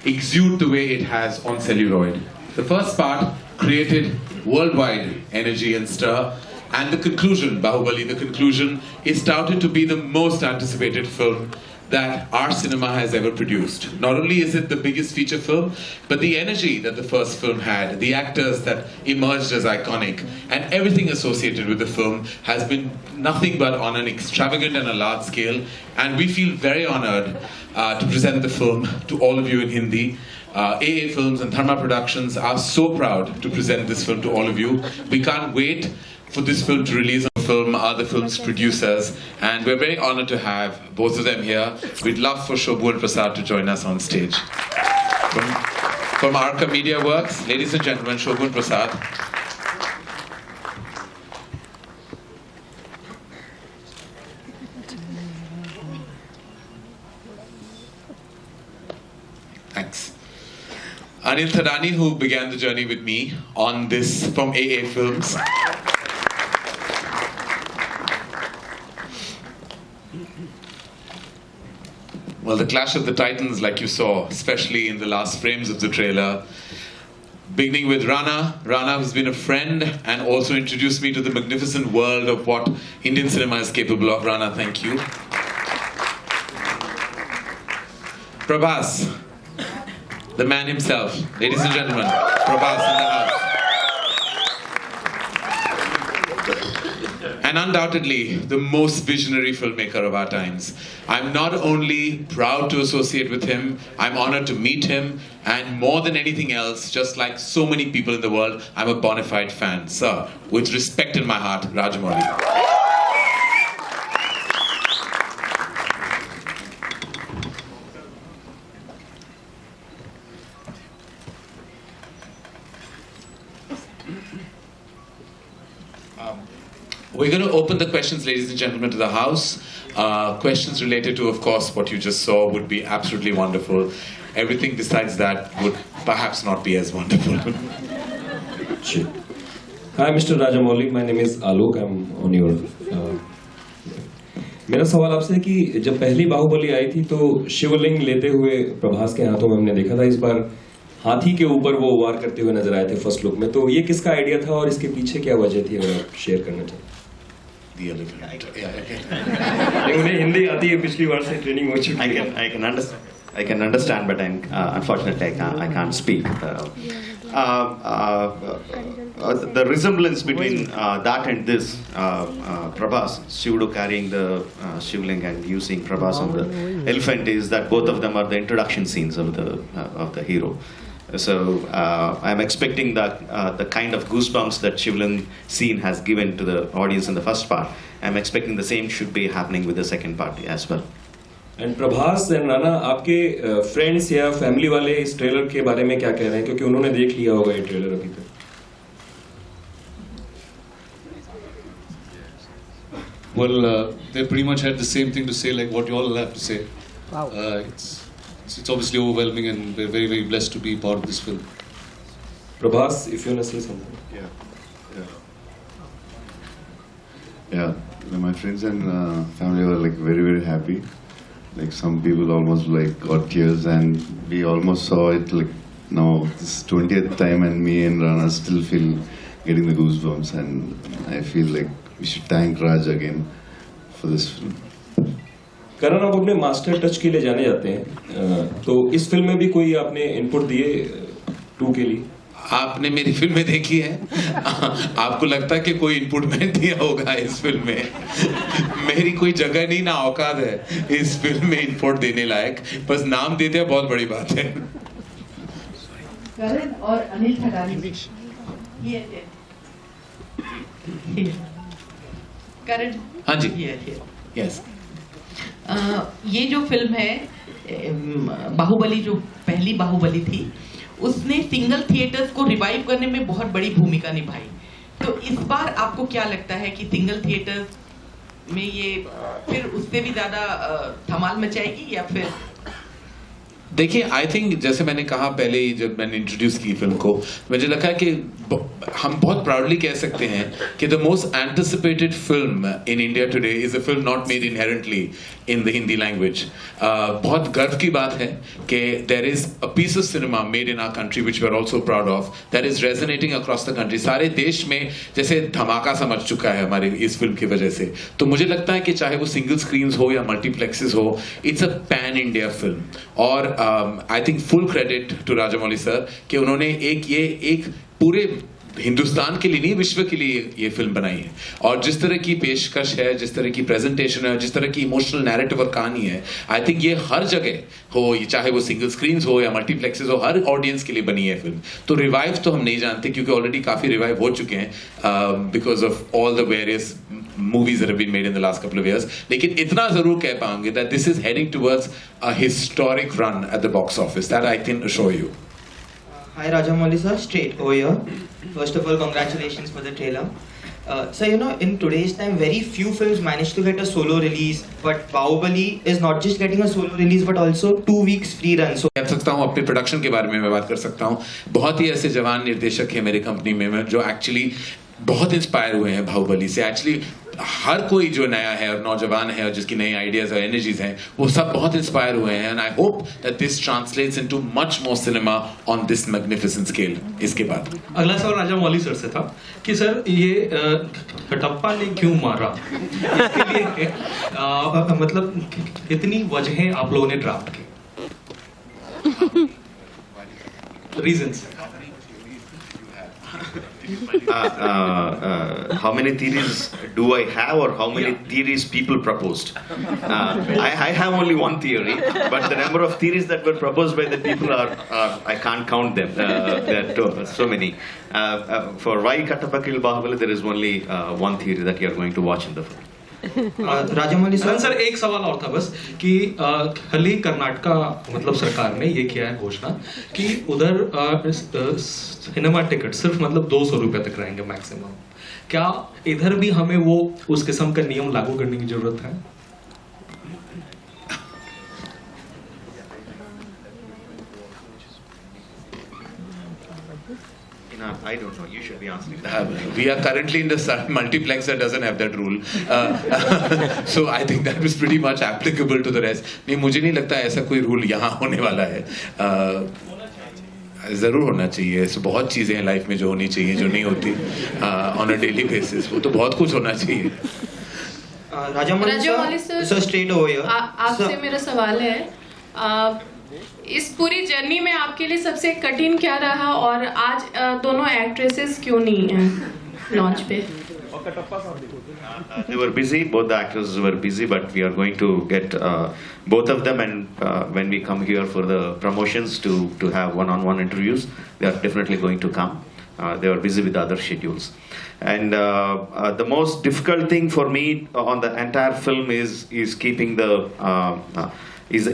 exude the way it has on celluloid. The first part created worldwide energy and stir, and the conclusion, Baahubali, the conclusion, is touted to be the most anticipated film that our cinema has ever produced. Not only is it the biggest feature film, but the energy that the first film had, the actors that emerged as iconic, and everything associated with the film has been nothing but on an extravagant and a large scale. And we feel very honored to present the film to all of you in Hindi. AA Films and Dharma Productions are so proud to present this film to all of you. We can't wait for this film to release. Film are the film's producers, and we're very honored to have both of them here. We'd love for Shobhu and Prasad to join us on stage. From Arca Media Works, ladies and gentlemen, Shobhu and Prasad. Thanks. Anil Thadani, who began the journey with me on this from AA Films. Well, the clash of the titans, like you saw, especially in the last frames of the trailer. Beginning with Rana. Rana, who's been a friend and also introduced me to the magnificent world of what Indian cinema is capable of. Rana, thank you. Prabhas, the man himself. Ladies and gentlemen, Prabhas in the house. And undoubtedly, the most visionary filmmaker of our times. I'm not only proud to associate with him, I'm honored to meet him, and more than anything else, just like so many people in the world, I'm a bona fide fan. Sir, with respect in my heart, Rajamouli. We're going to open the questions, ladies and gentlemen, to the house. Questions related to, of course, what you just saw would be absolutely wonderful. Everything besides that would perhaps not be as wonderful. Sure. Hi, Mr. Rajamouli. My name is Alok. I'm on your... मेरा सवाल आपसे है कि जब पहली बाहुबली आई थी तो शिवलिंग लेते हुए प्रभास के हाथों में हमने देखा था. इस बार हाथी के ऊपर वो वार करते हुए नजर आए थे फर्स्ट लुक में. तो ये किसका आइडिया था और इसके पीछे क्या वजह थी, अगर आप शेयर करना चाहें? उन्हें हिंदी आती है, पिछली बार से ट्रेनिंग हो चुकी है. I can understand, but unfortunately I can't speak. The resemblance between that and this, Prabhas, Shivudu carrying the Shivling and using Prabhas on the elephant, is that both of them are the introduction scenes of the hero. So I'm expecting that the kind of goosebumps that Shivling scene has given to the audience in the first part, I'm expecting the same should be happening with the second part as well. And Prabhas and Rana, आपके friends या family वाले इस trailer के बारे में क्या कह रहे हैं, क्योंकि उन्होंने देख लिया होगा ये ट्रेलर अभी तक? Well, they pretty much had the same thing to say, like what you all have to say. Wow. It's obviously overwhelming, and we're very, very blessed to be part of this film. Prabhas, if you want to say something. Yeah. My friends and family were like very, very happy. Like some people almost like got tears, and we almost saw it like now this 20th time, and me and Rana still feel getting the goosebumps, and I feel like we should thank Raj again for this film. करण, आप अपने master touch के लिए जाने जाते हैं, तो इस film में भी कोई आपने इनपुट दिए 2 के लिए? आपने मेरी फिल्में देखी है, आपको लगता है कि कोई इनपुट मैंने दिया होगा इस फिल्म में? मेरी कोई जगह नहीं ना औकात है इस फिल्म में इनपुट देने लायक, बस नाम देते हैं, बहुत बड़ी बात है. करण और अनिल थडानी, करण, हाँ जी, यस. ये जो फिल्म है बाहुबली, जो पहली बाहुबली थी, उसने सिंगल थिएटर्स को रिवाइव करने में बहुत बड़ी भूमिका निभाई. तो इस बार आपको क्या लगता है कि सिंगल थिएटर्स में ये फिर उससे भी ज्यादा धमाल मचाएगी, या फिर? देखिए, आई थिंक जैसे मैंने कहा पहले ही जब मैंने इंट्रोड्यूस की फिल्म को, मुझे लगा कि हम बहुत प्राउडली कह सकते हैं कि the most anticipated film in India today is a film not made inherently in the Hindi language. बहुत गर्व की बात है कि there is a piece of cinema made in our country which we are also proud of, that is resonating across the country. सारे देश में जैसे धमाका समझ चुका है हमारे इस फिल्म की वजह से. तो मुझे लगता है कि चाहे वो सिंगल स्क्रीन हो या मल्टीप्लेक्सेस हो, it's a pan India film. और I think full credit to Rajamouli sir कि उन्होंने एक पूरे हिंदुस्तान के लिए नहीं, विश्व के लिए ये फिल्म बनाई है. और जिस तरह की पेशकश है, जिस तरह की प्रेजेंटेशन है, जिस तरह की इमोशनल नैरेटिव और कहानी है, आई थिंक ये हर जगह हो, चाहे वो सिंगल स्क्रीन हो या मल्टीप्लेक्सेस हो, हर ऑडियंस के लिए बनी है फिल्म. तो रिवाइव तो हम नहीं जानते क्योंकि ऑलरेडी काफी रिवाइव हो चुके हैं because of all the various movies that have been made in the last couple of years. लेकिन इतना जरूर कह पाएंगे that this is heading towards a historic run at the box office. That I can assure you. Hi Rajamouli sir, straight over here. First of all, congratulations for the trailer. So you know, in today's time, very few films manage to get a solo release, but Baahubali is not just getting a solo release, but also 2 weeks free run. So कह सकता हूँ अपने production के बारे में मैं बात कर सकता हूँ. बहुत ही ऐसे जवान निर्देशक हैं मेरी कंपनी में जो एक्चुअली बहुत इंस्पायर हुए हैं बाहुबली से. एक्चुअली हर कोई जो नया है और नौजवान है और जिसकी नई आइडियाज और एनर्जीज हैं, वो सब बहुत इंस्पायर हुए हैं. And I hope that this translates into much more cinema on this magnificent scale. इसके बाद अगला सवाल राजामौली सर से था कि सर ये कटप्पा ने क्यों मारा, इसके लिए मतलब इतनी वजहें आप लोगों ने ड्राफ्ट की, reasons. How many theories do I have, or how many theories people proposed? I have only one theory, but the number of theories that were proposed by the people are I can't count them. There are so many. For why Kattappa killed Baahubali, there is only one theory that you are going to watch in the film. Rajamouli sir, sir एक सवाल और था बस कि हाल ही कर्नाटका मतलब सरकार ने ये किया है घोषणा कि उधर सिनेमा टिकट सिर्फ मतलब 200 रुपए तक रहेंगे मैक्सिमम. क्या इधर भी हमें वो उस किस्म का नियम लागू करने की जरूरत है? I don't know. You should be answering that. We are currently in the multiplex that doesn't have that rule. So I think that was pretty much applicable to the rest. नहीं, मुझे नहीं लगता ऐसा कोई रूल यहाँ होने वाला है. ज़रूर होना चाहिए. ऐसे बहुत चीज़ें हैं लाइफ में जो होनी चाहिए, जो नहीं होती ऑन अ डेली बेसिस. वो तो बहुत कुछ होना चाहिए. Rajamouli sir, straight over here. आपसे मेरा सवाल है, इस पूरी जर्नी में आपके लिए सबसे कठिन क्या रहा और आज दोनों एक्ट्रेसेस क्यों नहीं हैं लॉन्च पे? They were busy, both the actors were busy, but we are going to get both of them, and when we come here for the promotions to have one-on-one interviews, they are definitely going to come. They were busy with other schedules. And the most difficult thing for me on the entire film is keeping the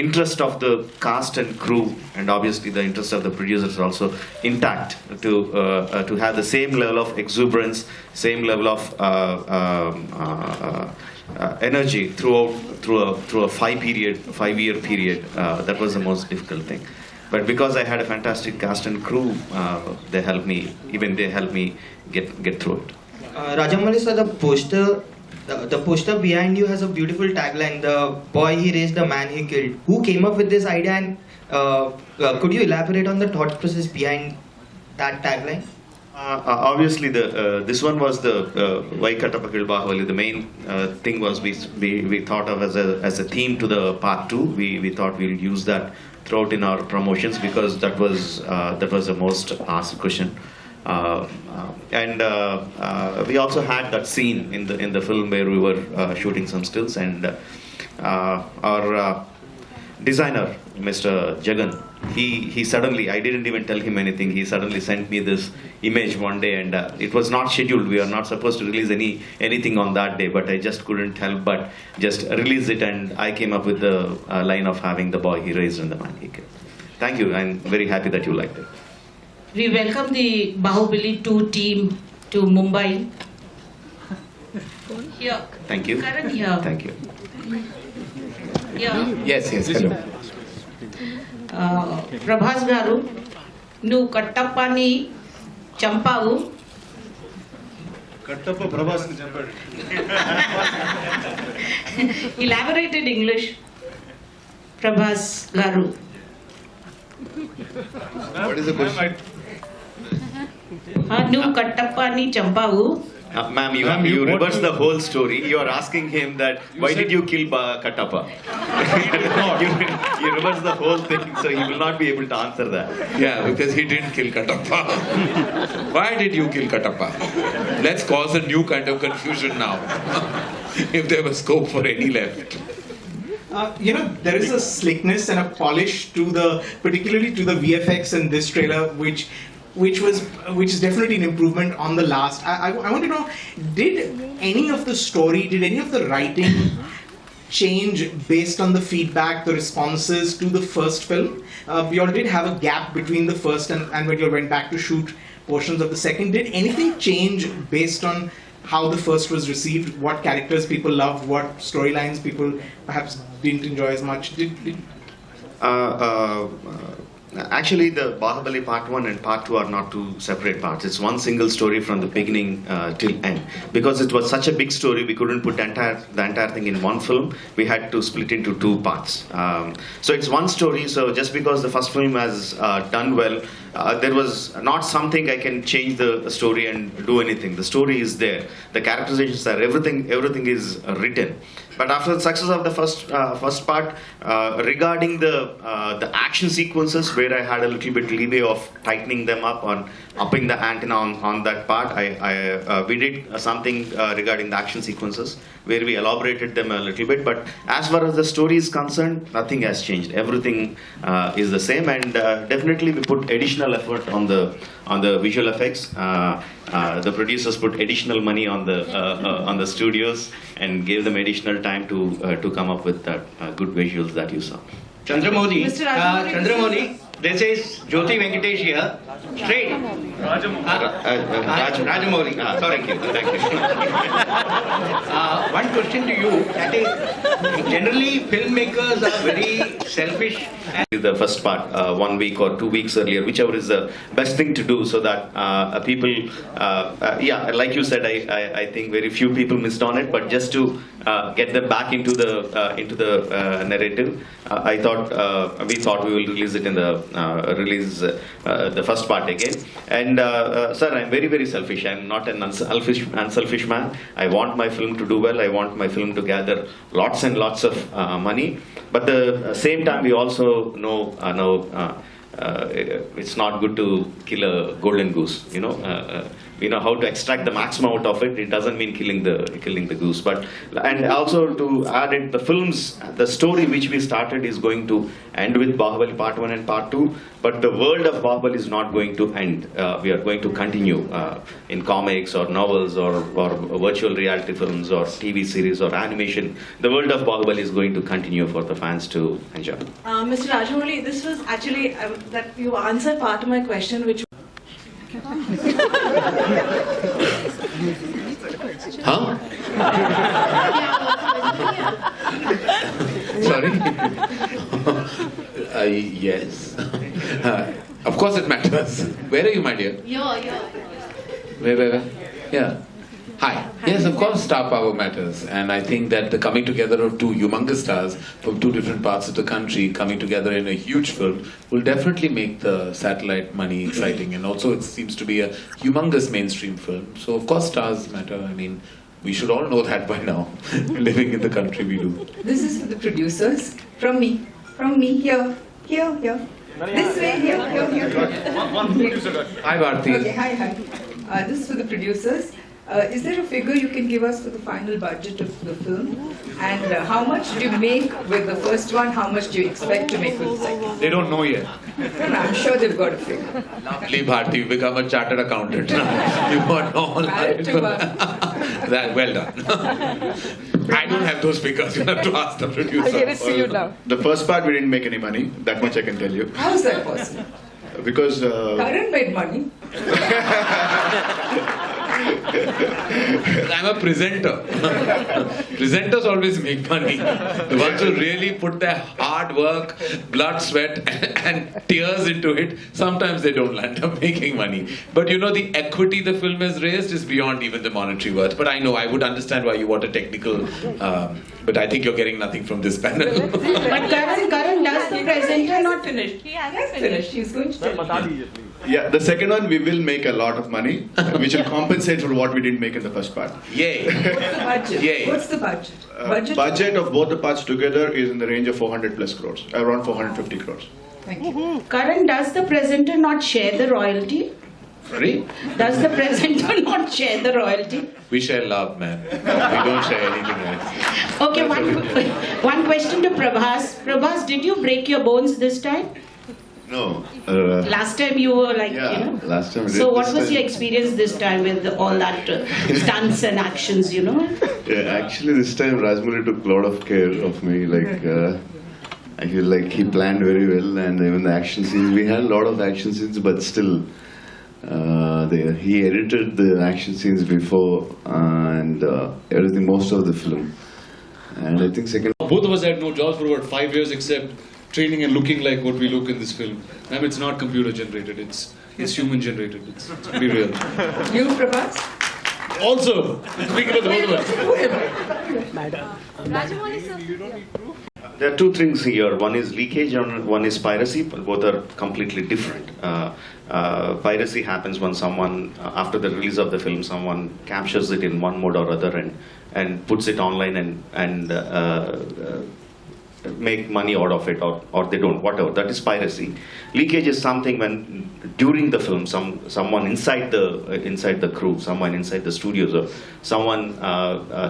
interest of the cast and crew, and obviously the interest of the producers also intact, to have the same level of exuberance, same level of energy through a 5-year period. That was the most difficult thing. But because I had a fantastic cast and crew, they helped me get through it. Rajamouli sir, the poster behind you has a beautiful tagline, "The boy he raised, the man he killed." Who came up with this idea, and could you elaborate on the thought process behind that tagline? Obviously, this one was the why Kattappa killed Baahubali. The main thing was we thought of as a theme to the part 2. We thought we'll use that throughout in our promotions because that was the most asked question. And we also had that scene in the film where we were shooting some stills, and our designer, Mr. Jagan, he suddenly, I didn't even tell him anything, he suddenly sent me this image one day, and it was not scheduled. We are not supposed to release anything on that day, but I just couldn't help but just release it, and I came up with the line of having the boy he raised and the man he killed. Thank you. I'm very happy that you liked it. We welcome the Baahubali 2 team to Mumbai. Here. Thank you. Karan here. Thank you. Here. Yes, hello. Prabhas garu, nu kattapani champavu. Kattappa Prabhas ni champadu. Elaborated English. Prabhas garu. What is the question? Nu kattapani champavu. Ma'am, you reverse the whole story. You are asking him that why did you kill Kattappa? you reverse the whole thing, so he will not be able to answer that. Yeah, because he didn't kill Kattappa. Why did you kill Kattappa? Let's cause a new kind of confusion now. If there was scope for any left. There is a slickness and a polish to particularly to the VFX in this trailer, which is definitely an improvement on the last. I want to know, did any of the story, did any of the writing change based on the feedback, the responses to the first film? We all did have a gap between the first and when you went back to shoot portions of the second. Did anything change based on how the first was received? What characters people loved? What storylines people perhaps didn't enjoy as much? Actually, the Baahubali Part 1 and Part 2 are not two separate parts. It's one single story from the beginning till end. Because it was such a big story, we couldn't put the entire thing in one film. We had to split into two parts. So it's one story. So just because the first film has done well, there was not something I can change the story and do anything. The story is there. The characterizations are everything is written. But after the success of the first part, regarding the action sequences, where I had a little bit leeway of tightening them up on upping the antenna on that part, we did something regarding the action sequences where we elaborated them a little bit. But as far as the story is concerned, nothing has changed. Everything is the same, and definitely we put additional effort on the visual effects. The producers put additional money on the studios and gave them additional time to come up with that good visuals that you saw. Chandramouli, Mr. Rajamouli, this is Jyoti Venkatesh here. Straight. Rajamouli. Sorry. Thank you. One question to you. That is, generally filmmakers are very selfish. The first part, 1 week or 2 weeks earlier, whichever is the best thing to do, so that people, like you said, I think very few people missed on it, but just to get them back into the narrative, we thought we will release it in the first part again. And sir, I'm very, very selfish. I'm not an unselfish man. I want my film to do well. I want my film to gather lots and lots of money. But at the same time, we also know it's not good to kill a golden goose. We know how to extract the maximum out of it. It doesn't mean killing the goose. And also to add it, the story which we started is going to end with Baahubali Part 1 and Part 2. But the world of Baahubali is not going to end. We are going to continue in comics or novels or virtual reality films or TV series or animation. The world of Baahubali is going to continue for the fans to enjoy. Mr. Rajamouli, this was actually that you answered part of my question, which. Huh? Sorry? Yes. Of course it matters. Where are you, my dear? Where? Yeah. Hi. Yes, of course star power matters, and I think that the coming together of two humongous stars from two different parts of the country coming together in a huge film will definitely make the satellite money exciting, and also it seems to be a humongous mainstream film. So of course stars matter. I mean, we should all know that by now, living in the country we do. This is for the producers, from me, here. This way, here. One producer. Hi, Bharti. Okay, hi. This is for the producers. Is there a figure you can give us for the final budget of the film? And how much did you make with the first one? How much do you expect to make with the second? They don't know yet. No, I'm sure they've got a figure. Lovely, Bharti, you become a chartered accountant now. You got all that. Well done. I don't have those figures. You have to ask the producer. I'll get it to you now. The first part we didn't make any money. That much I can tell you. How is that possible? Because Karan made money. I'm a presenter. Presenters always make money. The ones who really put their hard work, blood, sweat, and tears into it, sometimes they don't land up making money. But you know, the equity the film has raised is beyond even the monetary worth. But I know, I would understand why you want a technical, but I think you're getting nothing from this panel. But Karan, does the presenter not finish? He has finished. He's going to tell you. Yeah, the second one we will make a lot of money, which will compensate for what we didn't make in the first part. Yay! What's the budget? Yay. What's the budget? Budget of both the parts together is in the range of 400 plus crores, around 450 crores. Thank you. Karan, does the presenter not share the royalty? Sorry? Does the presenter not share the royalty? We share love, man. We don't share anything else. Okay, one question to Prabhas. Prabhas, did you break your bones this time? No. Last time you were like, Yeah, you know. last time we So did what this was time. your experience this time with all that stunts and actions, you know? Yeah, actually this time Rajamouli took a lot of care of me. Like, I feel like he planned very well, and even the action scenes, we had a lot of action scenes, but still, he edited the action scenes before and everything, most of the film. And I think second. Both of us had no jobs for about 5 years except training and looking like what we look in this film. I mean, it's not computer generated, it's human generated. It's pretty real. You, Prabhas? Also, speaking of the both of us. There are two things here. One is leakage and one is piracy. Both are completely different. Piracy happens when someone, after the release of the film, someone captures it in one mode or other and puts it online and make money out of it, or they don't, whatever. That is piracy. Leakage is something when during the film, someone inside the crew, someone inside the studios, or someone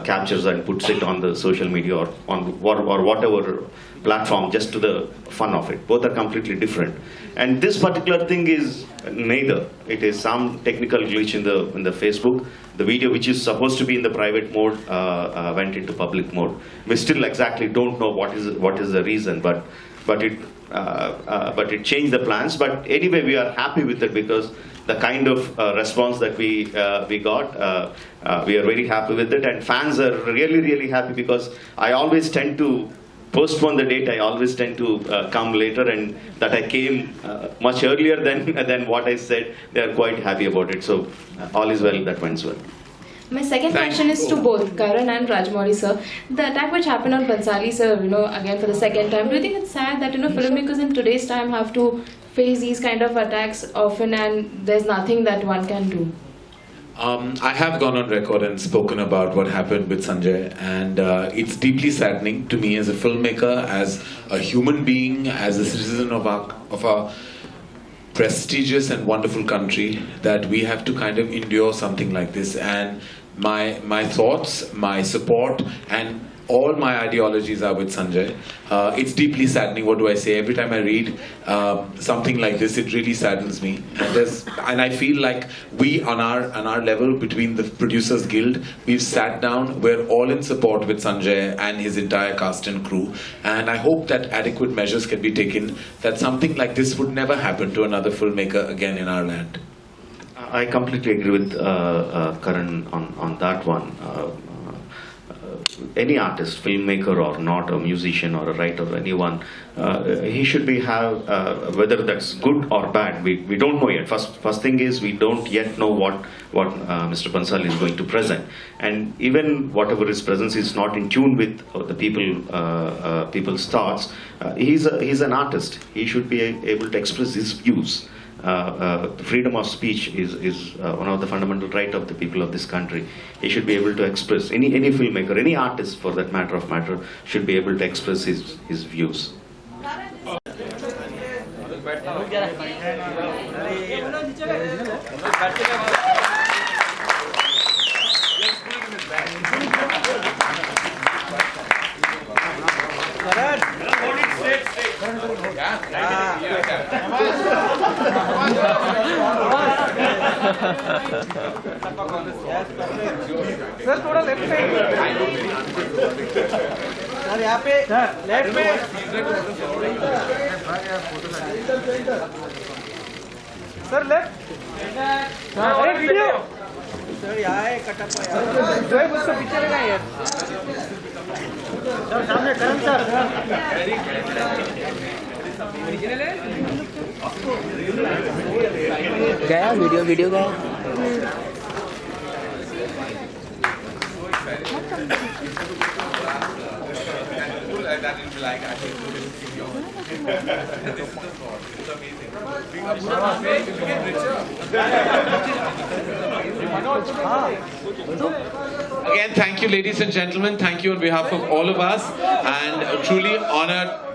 captures and puts it on the social media or on whatever platform just to the fun of it. Both are completely different. And this particular thing is neither. It is some technical glitch in the Facebook. The video, which is supposed to be in the private mode, went into public mode. We still exactly don't know what is the reason, but it changed the plans. But anyway, we are happy with it because the kind of response that we got, we are very happy with it, and fans are really happy because I always tend to postpone the date. I always tend to come later, and that I came much earlier than what I said. They are quite happy about it. So all is well that went well. My second question is to both Karan and Rajamouli sir. The attack which happened on Bhansali sir, again for the second time, do you think it's sad that filmmakers in today's time have to face these kind of attacks often and there's nothing that one can do? I have gone on record and spoken about what happened with Sanjay, and it's deeply saddening to me as a filmmaker, as a human being, as a citizen of our prestigious and wonderful country, that we have to kind of endure something like this. And my thoughts, my support, and all my ideologies are with Sanjay. It's deeply saddening. What do I say? Every time I read something like this, it really saddens me. And I feel like we, on our level, between the Producers Guild, we've sat down. We're all in support with Sanjay and his entire cast and crew. And I hope that adequate measures can be taken, that something like this would never happen to another filmmaker again in our land. I completely agree with Karan on that one. Any artist, filmmaker or not, a musician or a writer or anyone, he should whether that's good or bad, we don't know yet. First thing is, we don't yet know what Mr. Bhansali is going to present, and even whatever his presence is not in tune with the people's thoughts. He's an artist. He should be able to express his views. Freedom of speech is one of the fundamental rights of the people of this country. He should be able to express, any filmmaker, any artist for that matter should be able to express his views. Sir थोड़ा left side sir यहाँ पे left में sir left अरे video sir यहाँ है कटप्पा यार जो है उसको पीछे लगा यार सर सामने करण सर गया वीडियो गया Again, thank you, ladies and gentlemen. Thank you on behalf of all of us, and truly honored